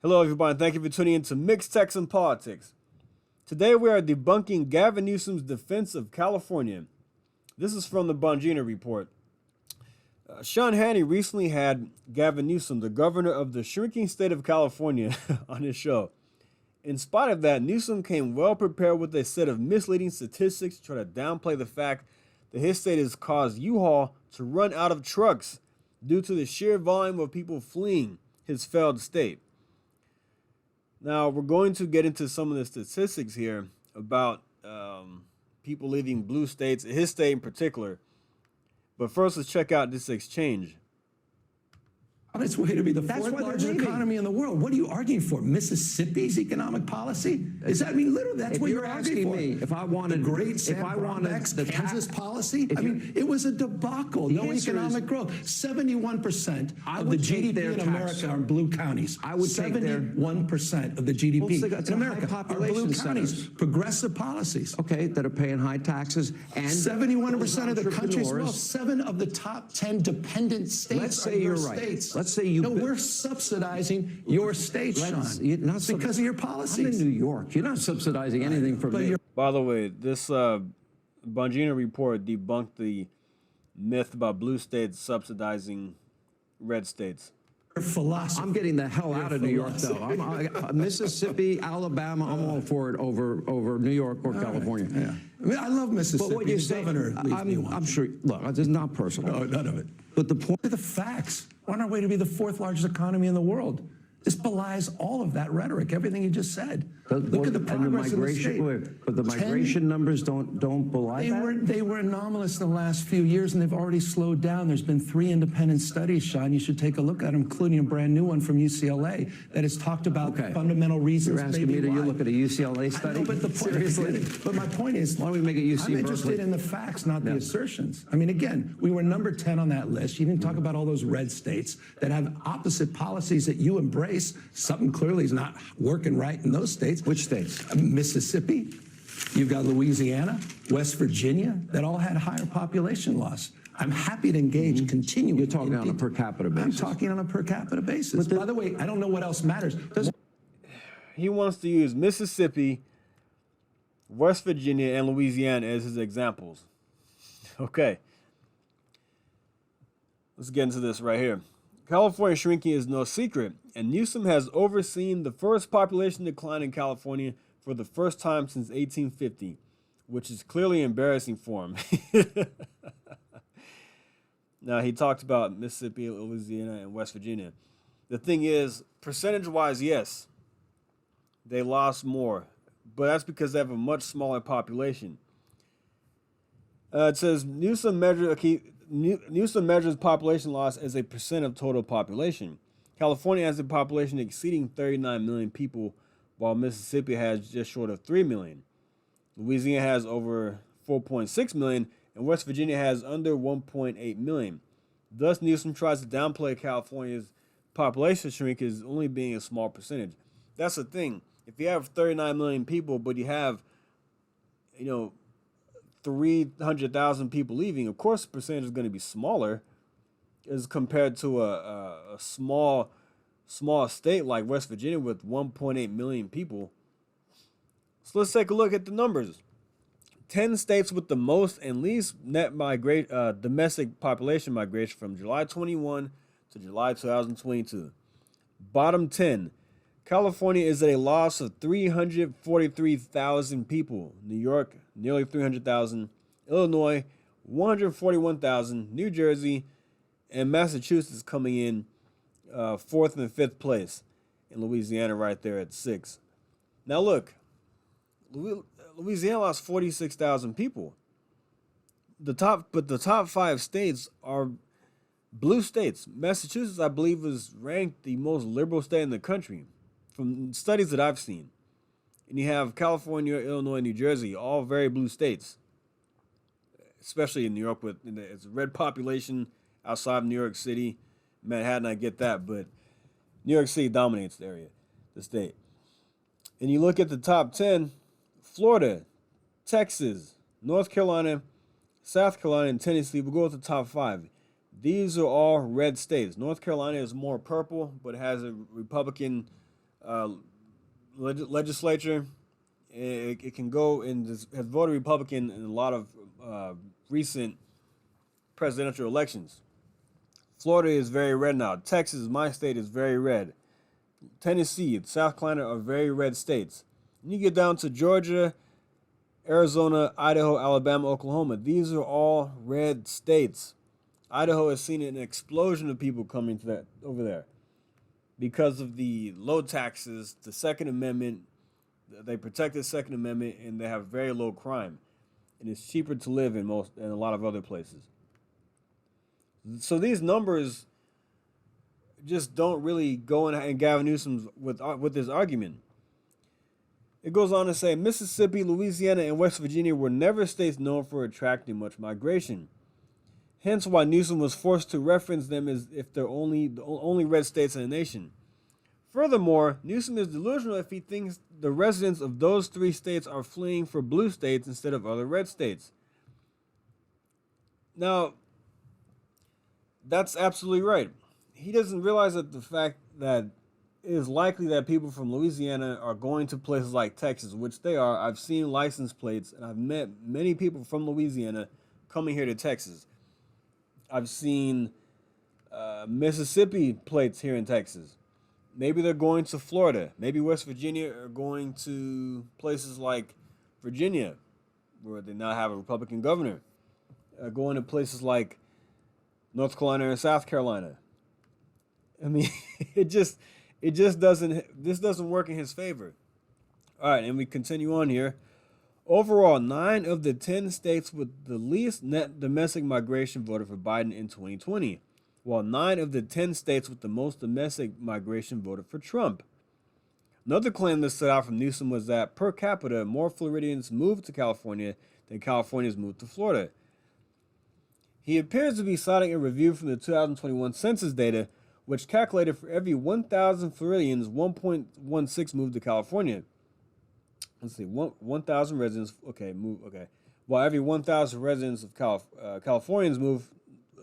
Hello, everybody, and thank you for tuning in to Mixed Texan Politics. Today, we are debunking Gavin Newsom's defense of California. This is from the Bongino Report. Sean Hannity recently had Gavin Newsom, the governor of the shrinking state of California, on his show. In spite of that, Newsom came well prepared with a set of misleading statistics to try to downplay the fact that his state has caused U-Haul to run out of trucks due to the sheer volume of people fleeing his failed state. Now, we're going to get into some of the statistics here about people leaving blue states, his state in particular. But first, let's check out this exchange. On its way to be the fourth largest economy in the world. What are you arguing for? Mississippi's economic policy? Is that, I mean, literally, that's what you're arguing for. Me if I wanted, the great Sam Brownback's Kansas policy, I mean, it was a debacle. No economic growth. 71% of the GDP in America are in blue counties. I would take 71% of the GDP in America are blue counties. Progressive policies. Okay, that are paying high taxes and 71% of the country's wealth. 7 of the top 10 dependent states are your states. Let's say you. No, we're subsidizing your state, Sean, because of your policies. I'm in New York. You're not subsidizing anything from me. By the way, this Bongino Report debunked the myth about blue states subsidizing red states. Philosophy. I'm getting the hell out of New York, though. Mississippi, Alabama, I'm all for it over New York or California. Right, yeah. I mean, I love Mississippi. But what you say, I'm sure. Look, this is not personal. No, none of it. But the point. Look at the facts. We're on our way to be the 4th largest economy in the world. This belies all of that rhetoric, everything you just said. Look at the progress in the state. But the migration numbers don't belie that? They were anomalous in the last few years, and they've already slowed down. There's been 3 independent studies, Sean. You should take a look at them, including a brand new one from UCLA that has talked about fundamental reasons. You're asking me to look at a UCLA study? I know, but the point, seriously? But my point is, why don't we make it UC I'm interested Berkeley? in the facts, not the assertions. I mean, again, we were number 10 on that list. You didn't talk about all those red states that have opposite policies that you embrace. Something clearly is not working right in those states. Which states? Mississippi, you've got Louisiana, West Virginia, that all had higher population loss. I'm happy to engage, continue. You're talking on a per capita basis. I'm talking on a per capita basis. By the way, I don't know what else matters. He wants to use Mississippi, West Virginia, and Louisiana as his examples. Okay. Let's get into this right here. California shrinking is no secret, and Newsom has overseen the first population decline in California for the first time since 1850, which is clearly embarrassing for him. Now, he talked about Mississippi, Louisiana, and West Virginia. The thing is, percentage-wise, yes, they lost more, but that's because they have a much smaller population. It says Newsom measures population loss as a percent of total population. California has a population exceeding 39 million people, while Mississippi has just short of 3 million. Louisiana has over 4.6 million, and West Virginia has under 1.8 million. Thus, Newsom tries to downplay California's population shrink as only being a small percentage. That's the thing. If you have 39 million people, but you have, 300,000 people leaving, of course the percentage is going to be smaller as compared to a small state like West Virginia with 1.8 million people. So let's take a look at the numbers. 10 states with the most and least net domestic population migration from July 21 to July 2022. Bottom 10. California is at a loss of 343,000 people. New York, nearly 300,000. Illinois, 141,000. New Jersey and Massachusetts coming in 4th and 5th place. And Louisiana right there at 6th. Now look, Louisiana lost 46,000 people. The top 5 states are blue states. Massachusetts, I believe, is ranked the most liberal state in the country from studies that I've seen. And you have California, Illinois, New Jersey, all very blue states, especially in New York with it's a red population outside of New York City. Manhattan, I get that, but New York City dominates the area, the state. And you look at the top 10, Florida, Texas, North Carolina, South Carolina, and Tennessee. We'll go with the top 5. These are all red states. North Carolina is more purple, but has a Republican uh, legislature. It can go and has voted Republican in a lot of recent presidential elections. Florida is very red now. Texas, my state, is very red. Tennessee, South Carolina are very red states. And you get down to Georgia, Arizona, Idaho, Alabama, Oklahoma. These are all red states. Idaho has seen an explosion of people coming to that over there because of the low taxes, the Second Amendment. They protect the Second Amendment, and they have very low crime, and it's cheaper to live in a lot of other places. So these numbers just don't really go in Gavin Newsom's with this argument. It goes on to say Mississippi, Louisiana, and West Virginia were never states known for attracting much migration. Hence why Newsom was forced to reference them as if they're the only red states in the nation. Furthermore, Newsom is delusional if he thinks the residents of those three states are fleeing for blue states instead of other red states. Now, that's absolutely right. He doesn't realize that the fact that it is likely that people from Louisiana are going to places like Texas, which they are. I've seen license plates, and I've met many people from Louisiana coming here to Texas. I've seen Mississippi plates here in Texas. Maybe they're going to Florida. Maybe West Virginia are going to places like Virginia, where they now have a Republican governor. Going to places like North Carolina and South Carolina. I mean, this doesn't work in his favor. All right, and we continue on here. Overall, 9 of the 10 states with the least net domestic migration voted for Biden in 2020, while 9 of the 10 states with the most domestic migration voted for Trump. Another claim that stood out from Newsom was that per capita, more Floridians moved to California than Californians moved to Florida. He appears to be citing a review from the 2021 census data, which calculated for every 1,000 Floridians, 1.16 moved to California. Let's see, 1,000 residents, While every 1,000 residents of Californians move,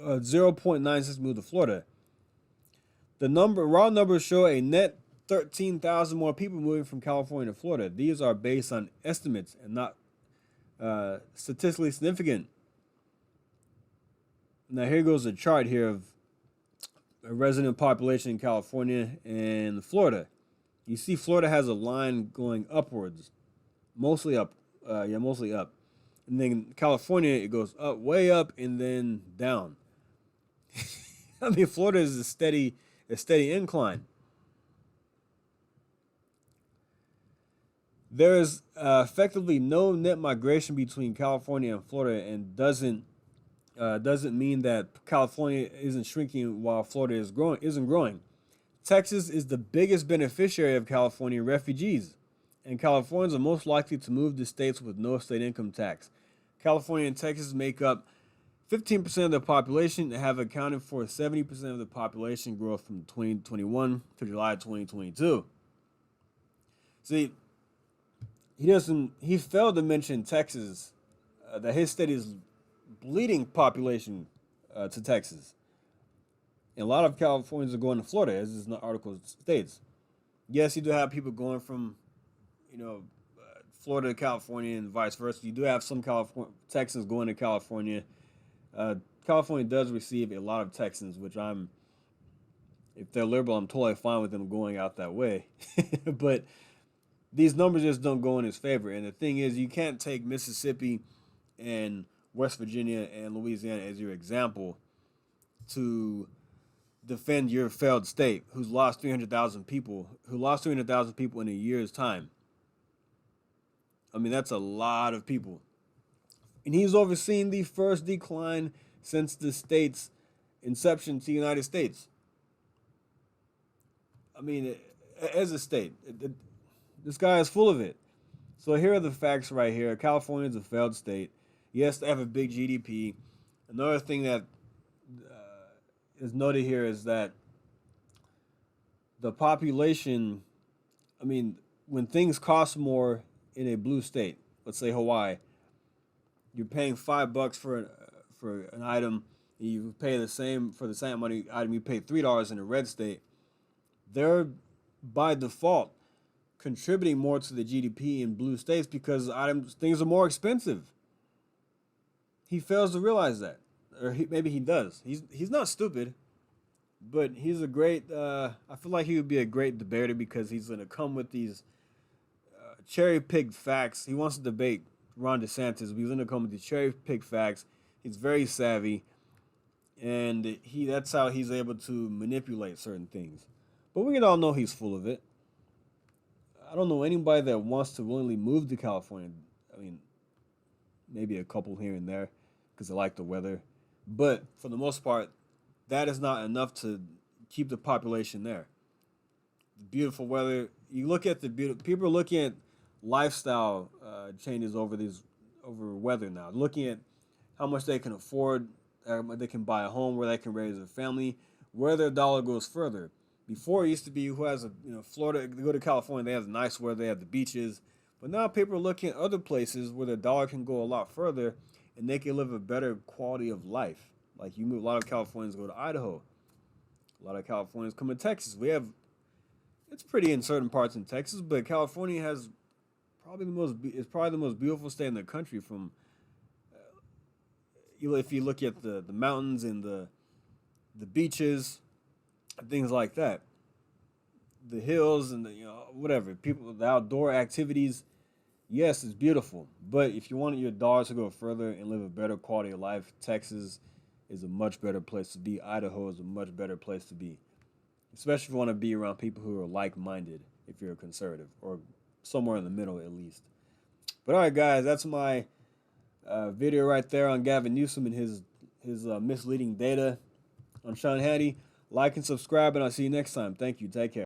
0.96 move to Florida. The raw numbers show a net 13,000 more people moving from California to Florida. These are based on estimates and not statistically significant. Now here goes a chart here of a resident population in California and Florida. You see Florida has a line going upwards, mostly up. Mostly up. And then California, it goes up, way up, and then down. I mean, Florida is a steady incline. There is effectively no net migration between California and Florida, and doesn't mean that California isn't shrinking while Florida isn't growing. Texas is the biggest beneficiary of California refugees, and Californians are most likely to move to states with no state income tax. California and Texas make up 15% of the population and have accounted for 70% of the population growth from 2021 to July 2022. See, he failed to mention Texas, that his state is bleeding population to Texas. And a lot of Californians are going to Florida, as this article states. Yes, you do have people going from, Florida to California and vice versa. You do have some Texans going to California. California does receive a lot of Texans, which if they're liberal, I'm totally fine with them going out that way. But these numbers just don't go in his favor. And the thing is, you can't take Mississippi and West Virginia and Louisiana as your example to defend your failed state who lost 300,000 people in a year's time. I mean, that's a lot of people. And he's overseen the first decline since the state's inception to the United States. I mean, as a state, this guy is full of it. So here are the facts right here. California is a failed state. Yes, they have a big GDP. Another thing that is noted here is that the population, when things cost more in a blue state, let's say Hawaii, you're paying $5 for an item, and you pay the same for the same money item. You pay $3 in a red state. Their by default contributing more to the GDP in blue states because things are more expensive. He fails to realize that, or maybe he does. He's not stupid, but he's a great. I feel like he would be a great debater because he's gonna come with these cherry-picked facts. He wants to debate Ron DeSantis, but he's gonna come with these cherry-picked facts. He's very savvy, and that's how he's able to manipulate certain things. But we can all know he's full of it. I don't know anybody that wants to willingly move to California. I mean, maybe a couple here and there because they like the weather. But for the most part, that is not enough to keep the population there. Beautiful weather. You look at people are looking at lifestyle changes over weather now. Looking at how much they can afford, they can buy a home, where they can raise a family, where their dollar goes further. Before it used to be who has Florida, they go to California, they have the nice weather, they have the beaches. But now people are looking at other places where their dollar can go a lot further and they can live a better quality of life. Like a lot of Californians go to Idaho. A lot of Californians come to Texas. It's pretty in certain parts in Texas, but California has probably the most beautiful state in the country from, if you look at the mountains and the beaches, things like that, the hills and the outdoor activities. Yes, it's beautiful, but if you want your dollars to go further and live a better quality of life, Texas is a much better place to be. Idaho is a much better place to be, especially if you want to be around people who are like-minded. If you're a conservative or somewhere in the middle, at least. But all right, guys, that's my video right there on Gavin Newsom and his misleading data on Sean Hannity. Like and subscribe, and I'll see you next time. Thank you. Take care.